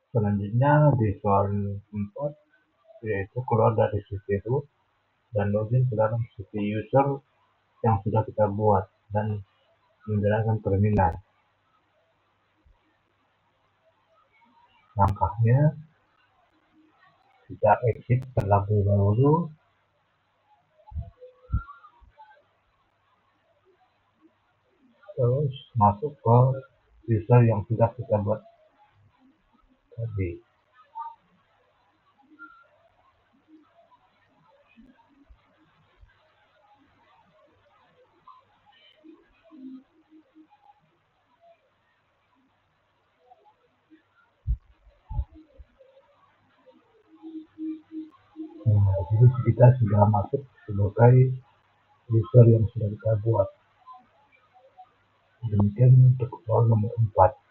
Selanjutnya di soal 4, yaitu keluar dari sisi root dan login ke dalam sisi user yang sudah kita buat dan menjalankan terminal. Langkahnya, kita exit terlebih dahulu, terus masuk ke user yang sudah kita buat tadi. Nah, jadi kita sudah masuk sebagai user yang sudah kita buat. Demikian untuk soal nomor 4.